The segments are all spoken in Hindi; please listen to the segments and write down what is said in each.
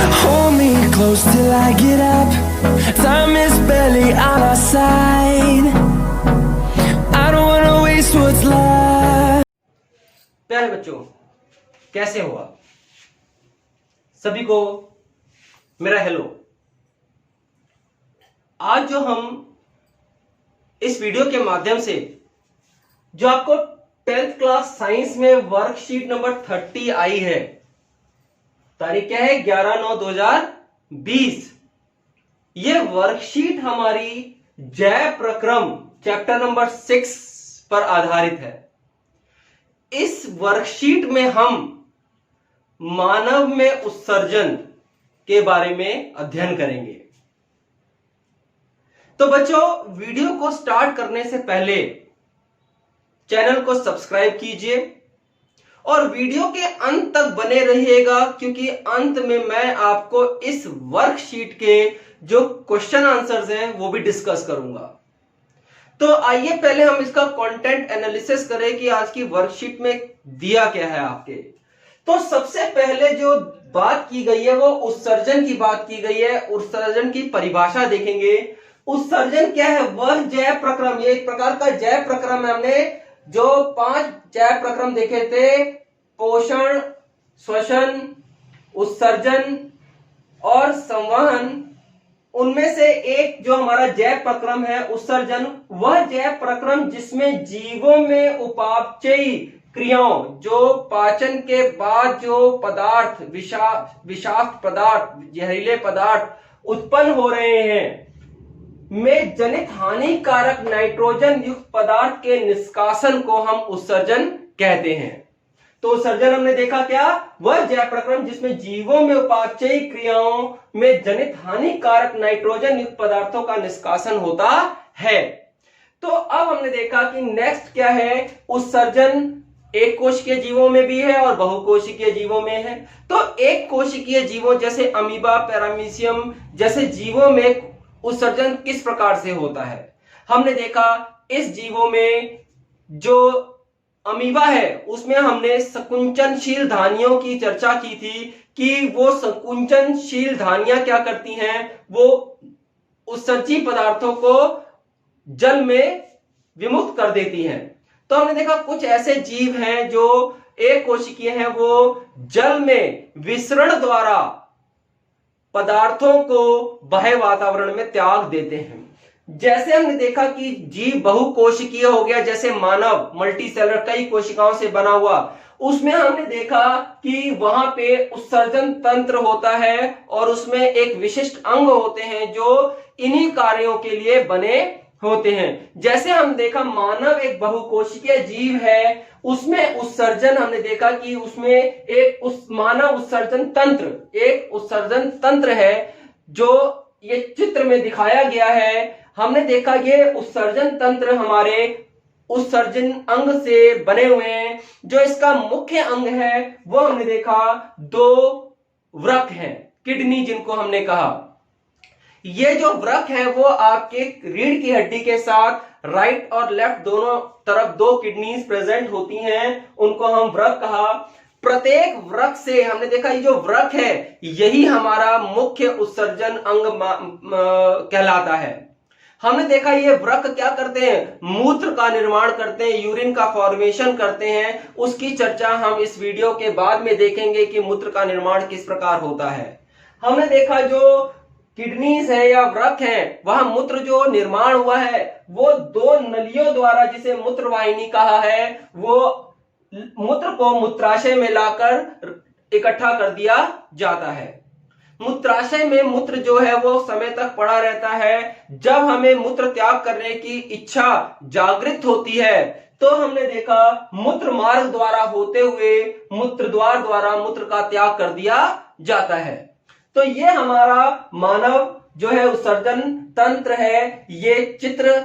Hold me close till I get up. Time is barely on our side. I don't wanna waste what's left. प्यारे बच्चों, कैसे हो आप? सभी को मेरा हेलो। आज जो हम इस वीडियो के माध्यम से जो आपको 10th क्लास साइंस में वर्कशीट नंबर 30 आई है, तारीख क्या है? 11/9/2020। ये वर्कशीट हमारी जैव प्रक्रम चैप्टर नंबर 6 पर आधारित है। इस वर्कशीट में हम मानव में उत्सर्जन के बारे में अध्ययन करेंगे। तो बच्चों, वीडियो को स्टार्ट करने से पहले चैनल को सब्सक्राइब कीजिए और वीडियो के अंत तक बने रहिएगा, क्योंकि अंत में मैं आपको इस वर्कशीट के जो क्वेश्चन आंसर्स हैं वो भी डिस्कस करूंगा। तो आइए पहले हम इसका कंटेंट एनालिसिस करें कि आज की वर्कशीट में दिया क्या है आपके। तो सबसे पहले जो बात की गई है वो उत्सर्जन की बात की गई है। उत्सर्जन की परिभाषा देखेंगे। उत्सर्जन क्या है? वह जैव प्रक्रम, ये एक प्रकार का जैव प्रक्रम है। हमने जो 5 जैव प्रक्रम देखे थे, पोषण, श्वसन, उत्सर्जन और संवहन, उनमें से एक जो हमारा जैव प्रक्रम है उत्सर्जन, वह जैव प्रक्रम जिसमें जीवों में उपापचयी क्रियाओं, जो पाचन के बाद जो पदार्थ, विषाक्त पदार्थ, जहरीले पदार्थ उत्पन्न हो रहे हैं, में जनित हानिकारक नाइट्रोजन युक्त पदार्थ के निष्कासन को हम उत्सर्जन कहते हैं। तो उत्सर्जन हमने देखा क्या? वह जैव प्रक्रम जिसमें जीवों में उपापचयी क्रियाओं में जनित हानिकारक नाइट्रोजन युक्त पदार्थों का निष्कासन होता है। तो अब हमने देखा कि नेक्स्ट क्या है? उत्सर्जन एक कोशिकीय जीवों में भी है और बहुकोशिकीय जीवों में है। तो एक कोशिकीय जीवों जैसे अमीबा, पैरामीशियम जैसे जीवों में उत्सर्जन किस प्रकार से होता है? हमने देखा इस जीवों में जो अमीबा है उसमें हमने संकुचनशील धानियों की चर्चा की थी कि वो संकुचनशील धानियां क्या करती हैं? वो उत्सर्जी पदार्थों को जल में विमुक्त कर देती हैं। तो हमने देखा कुछ ऐसे जीव हैं जो एक कोशिकीय हैं, वो जल में विसरण द्वारा पदार्थों को बाह्य वातावरण में त्याग देते हैं। जैसे हमने देखा कि जीव बहुकोशिकीय हो गया, जैसे मानव मल्टीसेलर, कई कोशिकाओं से बना हुआ, उसमें हमने देखा कि वहां पे उत्सर्जन तंत्र होता है और उसमें एक विशिष्ट अंग होते हैं जो इन्हीं कार्यों के लिए बने होते हैं। जैसे हम देखा मानव एक बहुकोशिकीय जीव है, उसमें उत्सर्जन हमने देखा कि उसमें एक मानव उत्सर्जन तंत्र, एक उत्सर्जन तंत्र है जो ये चित्र में दिखाया गया है। हमने देखा ये उत्सर्जन तंत्र हमारे उत्सर्जन अंग से बने हुए हैं। जो इसका मुख्य अंग है वो हमने देखा 2 वृक्क हैं, किडनी जिनको हमने कहा। ये जो वृक्क है वो आपके रीढ़ की हड्डी के साथ राइट और लेफ्ट दोनों तरफ 2 किडनीज प्रेजेंट होती हैं, उनको हम वृक्क कहा। प्रत्येक वृक्क से हमने देखा ये जो वृक्क है यही हमारा मुख्य उत्सर्जन अंग कहलाता है। हमने देखा ये वृक्क क्या करते हैं? मूत्र का निर्माण करते हैं, यूरिन का फॉर्मेशन करते हैं। उसकी चर्चा हम इस वीडियो के बाद में देखेंगे कि मूत्र का निर्माण किस प्रकार होता है। हमने देखा जो किडनीज है या वृक्क है, वहां मूत्र जो निर्माण हुआ है वो 2 नलियों द्वारा, जिसे मूत्रवाहिनी कहा है, वो मूत्र को मूत्राशय में लाकर इकट्ठा कर दिया जाता है। मूत्राशय में मूत्र जो है वो समय तक पड़ा रहता है। जब हमें मूत्र त्याग करने की इच्छा जागृत होती है तो हमने देखा मूत्र मार्ग द्वारा होते हुए मूत्र द्वार द्वारा मूत्र का त्याग कर दिया जाता है। तो ये हमारा मानव जो है उत्सर्जन तंत्र है। ये चित्र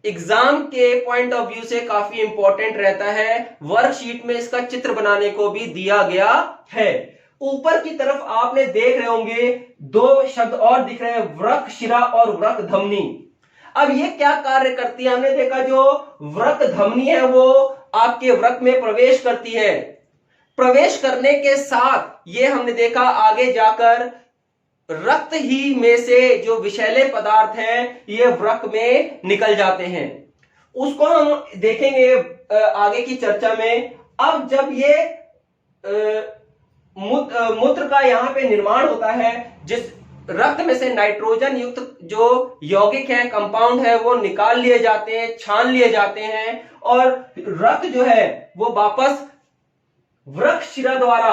एग्जाम के पॉइंट ऑफ व्यू से काफी इंपॉर्टेंट रहता है। वर्कशीट में इसका चित्र बनाने को भी दिया गया है। ऊपर की तरफ आपने देख रहे होंगे 2 शब्द और दिख रहे हैं, वृक्क शिरा और वृक्क धमनी। अब ये क्या कार्य करती है? हमने देखा जो वृक्क धमनी है वो आपके वृक्क में प्रवेश करती है। प्रवेश करने के साथ ये हमने देखा आगे जाकर रक्त ही में से जो विषैले पदार्थ हैं ये वृक्क में निकल जाते हैं। उसको हम देखेंगे आगे की चर्चा में। अब जब ये मूत्र का यहाँ पे निर्माण होता है, जिस रक्त में से नाइट्रोजन युक्त जो यौगिक है, कंपाउंड है, वो निकाल लिए जाते हैं, छान लिए जाते हैं और रक्त जो है वो वापस वृक्क शिरा द्वारा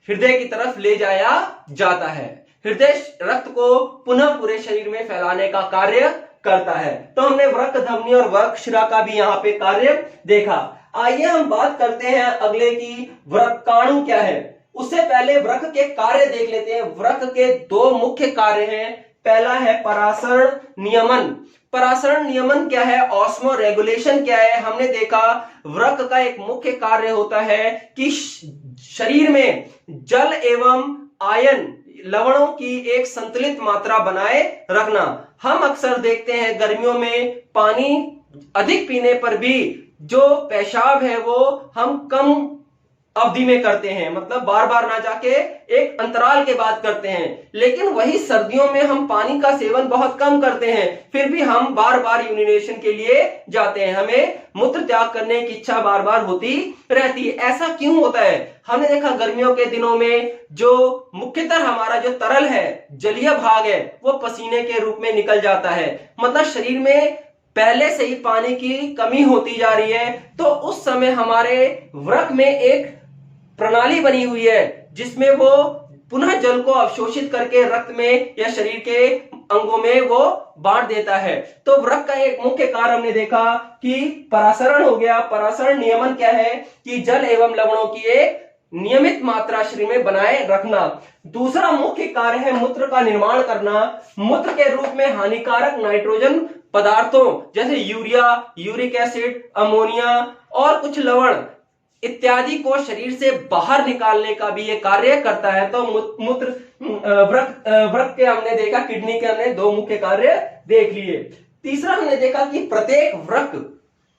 हृदय की तरफ ले जाया जाता है। हृदय रक्त को पुनः पूरे शरीर में फैलाने का कार्य करता है। तो हमने वृक्क धमनी और वृक्क शिरा का भी यहाँ पे कार्य देखा। आइए हम बात करते हैं अगले की वृक्काणु क्या है। उससे पहले वृक्क के कार्य देख लेते हैं। वृक्क के दो मुख्य कार्य हैं। पहला है परासरण नियमन। परासरण नियमन क्या है, ऑस्मो रेगुलेशन क्या है। हमने देखा वृक्क का एक मुख्य कार्य होता है कि शरीर में जल एवं आयन लवणों की एक संतुलित मात्रा बनाए रखना। हम अक्सर देखते हैं गर्मियों में पानी अधिक पीने पर भी जो पेशाब है वो हम कम अवधि में करते हैं, मतलब बार बार ना जाके एक अंतराल के बाद करते हैं। लेकिन वही सर्दियों में हम पानी का सेवन बहुत कम करते हैं, फिर भी हम बार बार यूरिनेशन के लिए जाते हैं। हमें मूत्र त्याग करने की इच्छा बार बार होती रहती है। ऐसा क्यों होता है? हमने देखा गर्मियों के दिनों में जो मुख्यतः हमारा जो तरल है, जलीय भाग है, वो पसीने के रूप में निकल जाता है। मतलब शरीर में पहले से ही पानी की कमी होती जा रही है। तो उस समय हमारे वृक्क में एक प्रणाली बनी हुई है जिसमें वो पुनः जल को अवशोषित करके रक्त में या शरीर के अंगों में वो बांट देता है। तो वृक्क का एक मुख्य कार्य हमने देखा कि परासरण हो गया। परासरण नियमन क्या है कि जल एवं लवणों की एक नियमित मात्रा शरीर में बनाए रखना। दूसरा मुख्य कार्य है मूत्र का निर्माण करना। मूत्र के रूप में हानिकारक नाइट्रोजन पदार्थों जैसे यूरिया, यूरिक एसिड, अमोनिया और कुछ लवण इत्यादि को शरीर से बाहर निकालने का भी ये कार्य करता है। तो मूत्र वृक्क के हमने देखा, किडनी के हमने दो मुख्य कार्य देख लिए। तीसरा हमने देखा कि प्रत्येक वृक्क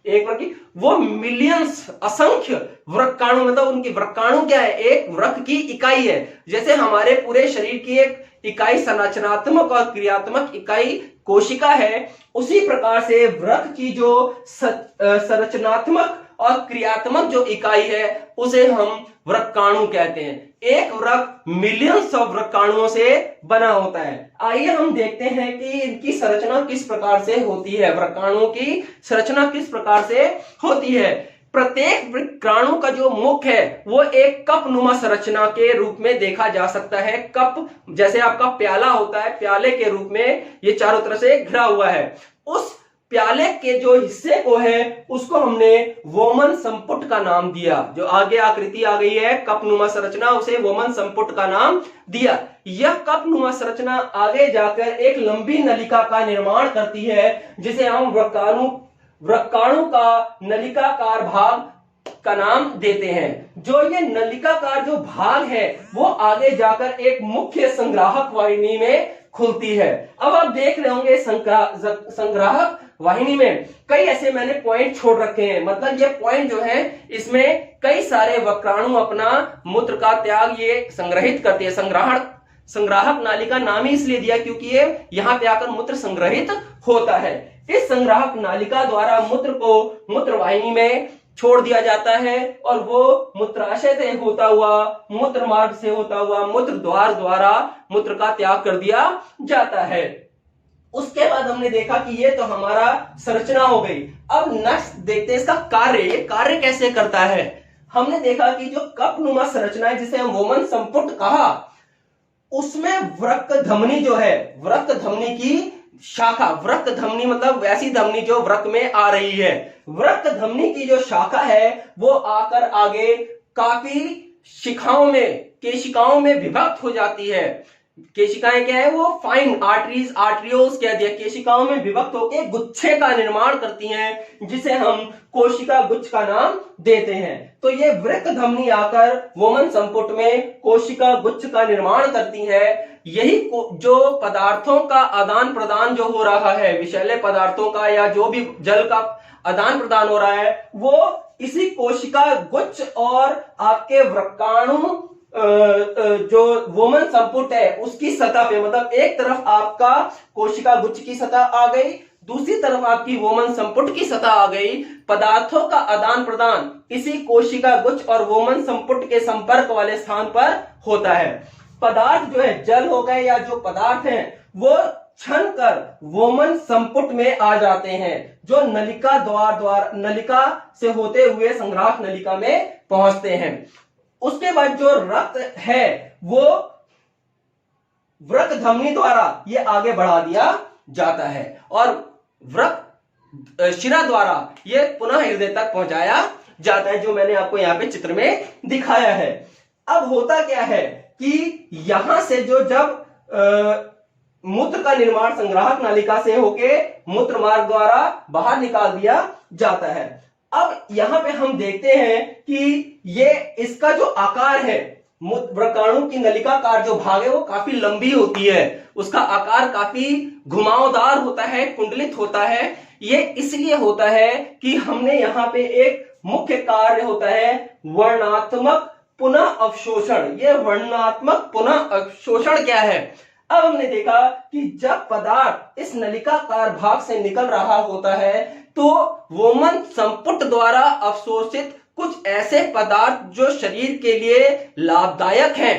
एक वृक्क वो मिलियंस असंख्य वृक्काणु, मतलब उनकी वृक्काणु क्या है, एक वृक्क की इकाई है। जैसे हमारे पूरे शरीर की एक इकाई संरचनात्मक और क्रियात्मक इकाई कोशिका है, उसी प्रकार से वृक्क की जो संरचनात्मक और क्रियात्मक जो इकाई है उसे हम वृक्काणु कहते हैं। एक वृक्क मिलियंस ऑफ वृक्काणुओं से बना होता है। आइए हम देखते हैं कि इनकी संरचना किस प्रकार से होती है, वृक्काणुओं की संरचना किस प्रकार से होती है। प्रत्येक वृक्काणु का जो मुख है वो एक कप नुमा संरचना के रूप में देखा जा सकता है। कप जैसे आपका प्याला होता है, प्याले के रूप में ये चारों तरफ से घिरा हुआ है। उस प्याले के जो हिस्से को है उसको हमने वोमन संपुट का नाम दिया। जो आगे आकृति आ गई है कपनुमा संरचना, उसे वोमन संपुट का नाम दिया। यह कपनुमा संरचना आगे जाकर एक लंबी नलिका का निर्माण करती है जिसे हम वृक्काणु का नलिकाकार भाग का नाम देते हैं। जो ये नलिकाकार जो भाग है वो आगे जाकर एक मुख्य संग्राहक वाहिनी में खुलती है। अब आप देख रहे होंगे संग्राहक वाहिनी में कई ऐसे मैंने पॉइंट छोड़ रखे हैं। मतलब ये पॉइंट जो है इसमें कई सारे वृक्काणु अपना मूत्र का त्याग ये संग्रहित करते हैं। संग्राहक नालिका नाम ही इसलिए दिया क्योंकि ये यहाँ पे आकर मूत्र संग्रहित होता है। इस संग्राहक नालिका द्वारा मूत्र को मूत्र वाहिनी में छोड़ दिया जाता है और वो मूत्राशय से होता हुआ, मूत्र मार्ग से होता हुआ मूत्र द्वार द्वारा मूत्र का त्याग कर दिया जाता है। उसके बाद हमने देखा कि ये तो हमारा संरचना हो गई। अब नेक्स्ट देखते हैं इसका कार्य। ये कार्य कैसे करता है। हमने देखा कि जो कपनुमा संरचना है जिसे हम वोमन संपुट कहा, उसमें वृक्क धमनी जो है, वृक्क धमनी की शाखा, वृक्क धमनी मतलब वैसी धमनी जो वृक्क में आ रही है, वृक्क धमनी की जो शाखा है वो आकर आगे काफी शिखाओं में, केशिकाओं में विभक्त हो जाती है। केशिकाएं क्या है, वो फाइन आर्टरीज, आर्ट्रियोल्स कह दिया, केशिकाओं में विभक्त होकर गुच्छे का निर्माण करती हैं जिसे हम कोशिका गुच्छ का नाम देते हैं। तो ये वृक्क धमनी आकर वोमन संपुट में कोशिका गुच्छ का निर्माण करती है। यही जो पदार्थों का आदान प्रदान जो हो रहा है, विषैले पदार्थों का या जो भी जल का आदान प्रदान हो रहा है, वो इसी कोशिका गुच्छ और आपके वृक्काणु जो वोमन संपुट है उसकी सतह पे, मतलब एक तरफ आपका कोशिका गुच्छ की सतह आ गई, दूसरी तरफ आपकी वोमन संपुट की सतह आ गई। पदार्थों का आदान प्रदान इसी कोशिका गुच्छ और वोमन संपुट के संपर्क वाले स्थान पर होता है। पदार्थ जो है, जल हो गए या जो पदार्थ हैं, वो छन कर वोमन संपुट में आ जाते हैं, जो नलिका नलिका से होते हुए संग्राहक नलिका में पहुंचते हैं। उसके बाद जो रक्त है वो वृक्क धमनी द्वारा ये आगे बढ़ा दिया जाता है और वृक्क शिरा द्वारा ये पुनः हृदय तक पहुंचाया जाता है, जो मैंने आपको यहाँ पे चित्र में दिखाया है। अब होता क्या है कि यहां से जो जब मूत्र का निर्माण संग्राहक नालिका से होके मूत्र मार्ग द्वारा बाहर निकाल दिया जाता है। अब यहां पे हम देखते हैं कि ये इसका जो आकार है, व्रकाणु की नलिकाकार जो भाग है वो काफी लंबी होती है, उसका आकार काफी घुमावदार होता है, कुंडलित होता है। ये इसलिए होता है कि हमने यहाँ पे एक मुख्य कार्य होता है वर्णात्मक पुनः अवशोषण। ये वर्णात्मक पुनः अवशोषण क्या है? अब हमने देखा कि जब पदार्थ इस नलिकाकार भाग से निकल रहा होता है तो वोमन संपुट द्वारा अवशोषित कुछ ऐसे पदार्थ जो शरीर के लिए लाभदायक हैं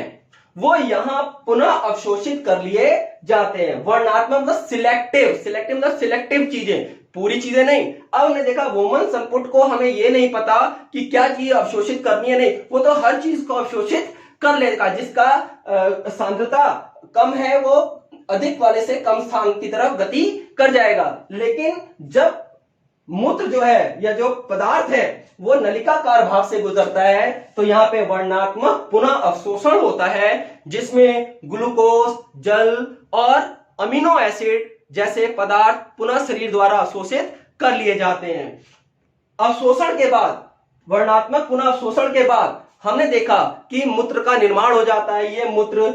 वो यहां पुनः अवशोषित कर लिए जाते हैं। वर्णात्मक मतलब सिलेक्टिव मतलब सिलेक्टिव चीजें, पूरी चीजें नहीं। अब हमने देखा वोमन संपुट को हमें ये नहीं पता कि क्या चीज अवशोषित करनी है, नहीं, वो तो हर चीज को अवशोषित कर लेगा। जिसका सांद्रता कम है वो अधिक वाले से कम स्थान की तरफ गति कर जाएगा। लेकिन जब मूत्र जो है या जो पदार्थ है वो नलिकाकार भाग से गुजरता है तो यहाँ पे वर्णात्मक पुनः अवशोषण होता है, जिसमें ग्लूकोज, जल और अमीनो एसिड जैसे पदार्थ पुनः शरीर द्वारा अवशोषित कर लिए जाते हैं। अवशोषण के बाद, वर्णात्मक पुनः अवशोषण के बाद हमने देखा कि मूत्र का निर्माण हो जाता है। ये मूत्र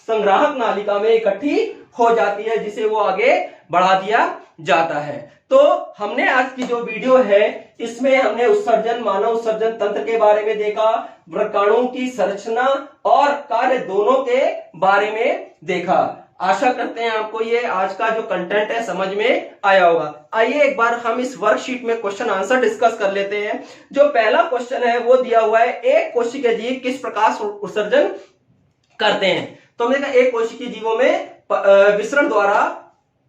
संग्राहक नालिका में इकट्ठी हो जाती है, जिसे वो आगे बढ़ा दिया जाता है। तो हमने आज की जो वीडियो है इसमें हमने उत्सर्जन, मानव उत्सर्जन तंत्र के बारे में देखा, व्रकाणु की संरचना और कार्य दोनों के बारे में देखा। आशा करते हैं आपको ये आज का जो कंटेंट है समझ में आया होगा। आइए एक बार हम इस वर्कशीट में क्वेश्चन आंसर डिस्कस कर लेते हैं। जो पहला क्वेश्चन है वो दिया हुआ है, एक कोशिकीय जीव किस प्रकार उत्सर्जन करते हैं। तो हमने कहा एक कोशिकीय जीवों में विसरण द्वारा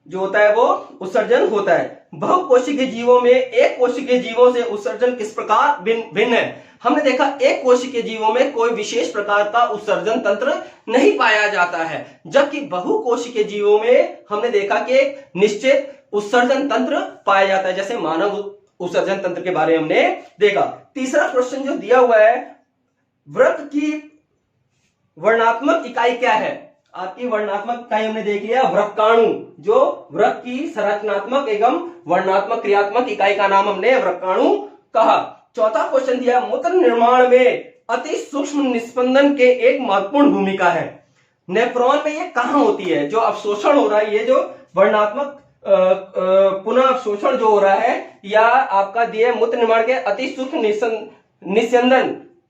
जो होता है वो उत्सर्जन होता है। बहुकोशिकीय जीवों में एक कोशिकीय जीवों से उत्सर्जन किस प्रकार भिन्न है। हमने देखा एक कोशिकीय जीवों में कोई विशेष प्रकार का उत्सर्जन तंत्र नहीं पाया जाता है, जबकि बहुकोशिकीय जीवों में हमने देखा कि एक निश्चित उत्सर्जन तंत्र पाया जाता है, जैसे मानव उत्सर्जन तंत्र के बारे में हमने देखा। तीसरा क्वेश्चन जो दिया हुआ है, वृक्क की वर्णात्मक इकाई क्या है। आपकी वर्णात्मक इकाई हमने देख लिया व्रकाणु, जो वृक्क की संरचनात्मक एवं वर्णात्मक क्रियात्मक इकाई का नाम हमने व्रकाणु कहा। चौथा क्वेश्चन दिया, मूत्र निर्माण में अति सूक्ष्म निस्पंदन के एक महत्वपूर्ण भूमिका है। नेफ्रॉन में ये कहां होती है, जो अवशोषण हो रहा है, ये जो वर्णात्मक पुनः अवशोषण जो हो रहा है, या आपका दिए मूत्र निर्माण के अति सूक्ष्म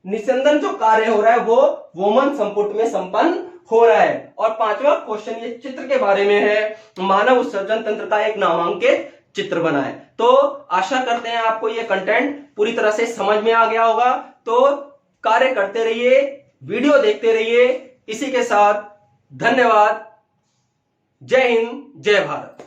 निस्यंदन जो कार्य हो रहा है वो वोमन संपुट में संपन्न हो रहा है। और पांचवा क्वेश्चन ये चित्र के बारे में है, मानव उत्सर्जन तंत्र का एक नामांकित चित्र बनाए। तो आशा करते हैं आपको ये कंटेंट पूरी तरह से समझ में आ गया होगा। तो कार्य करते रहिए, वीडियो देखते रहिए। इसी के साथ धन्यवाद। जय हिंद, जय भारत।